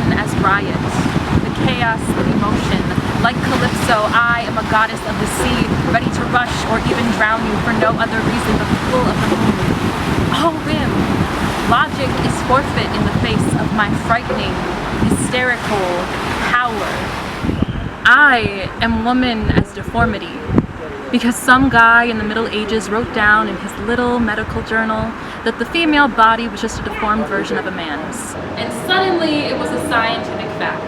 woman as riot, the chaos of emotion. Like Calypso, I am a goddess of the sea, ready to rush or even drown you for no other reason but the pull of the moon. All whim. Logic is forfeit in the face of my frightening, hysterical power. I am woman as deformity, because some guy in the Middle Ages wrote down in his little medical journal that the female body was just a deformed version of a man's. And suddenly it was a scientific fact.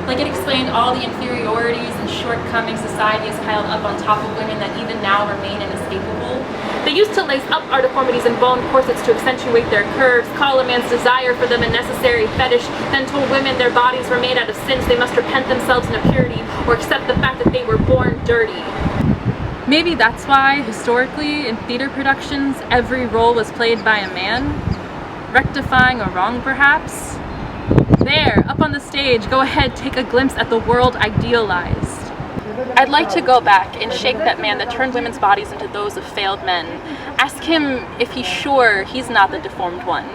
Like it explained all the inferiorities and shortcomings society has piled up on top of women that even now remain inescapable. They used to lace up our deformities in bone corsets to accentuate their curves, call a man's desire for them a necessary fetish, then told women their bodies were made out of sins, they must repent themselves in purity or accept the fact that they were born dirty. Maybe that's why, historically, in theater productions, every role was played by a man, rectifying a wrong perhaps. There, up on the stage, go ahead, take a glimpse at the world idealized. I'd like to go back and shake that man that turned women's bodies into those of failed men. Ask him if he's sure he's not the deformed one.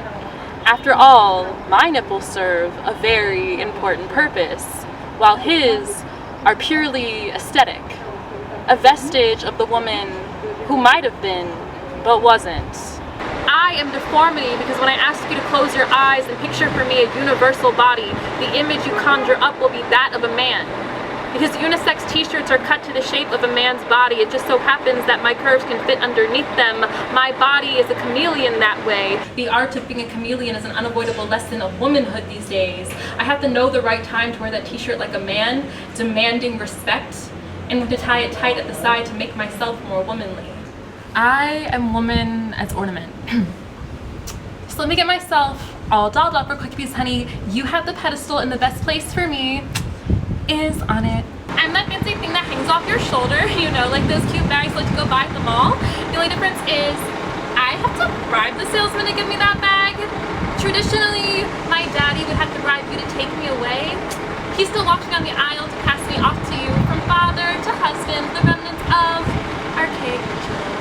After all, my nipples serve a very important purpose, while his are purely aesthetic. A vestige of the woman who might have been, but wasn't. I am deformity because when I ask you to close your eyes and picture for me a universal body, the image you conjure up will be that of a man. Because unisex t-shirts are cut to the shape of a man's body, it just so happens that my curves can fit underneath them. My body is a chameleon that way. The art of being a chameleon is an unavoidable lesson of womanhood these days. I have to know the right time to wear that t-shirt like a man, demanding respect, and to tie it tight at the side to make myself more womanly. I am woman as ornament. So let me get myself all dolled up real quick because honey, you have the pedestal and the best place for me is on it. I'm that fancy thing that hangs off your shoulder, you know, like those cute bags you like to go buy at the mall. The only difference is I have to bribe the salesman to give me that bag. Traditionally, my daddy would have to bribe you to take me away. He still walks me down the aisle to pass me off to you, from father to husband, the remnants of archaic rituals.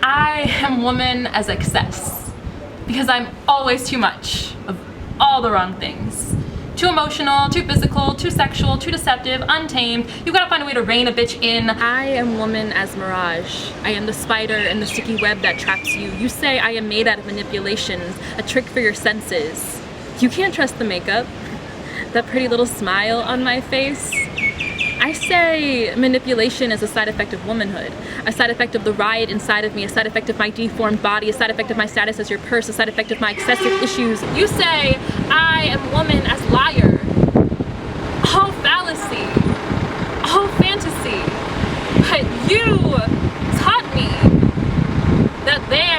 I am woman as excess, because I'm always too much of all the wrong things. Too emotional, too physical, too sexual, too deceptive, untamed. You gotta find a way to rein a bitch in. I am woman as mirage. I am the spider in the sticky web that traps you. You say I am made out of manipulations, a trick for your senses. You can't trust the makeup, that pretty little smile on my face. I say manipulation is a side effect of womanhood, a side effect of the riot inside of me, a side effect of my deformed body, a side effect of my status as your purse, a side effect of my excessive issues. You say I am woman as liar. All fallacy, all fantasy. But you taught me that there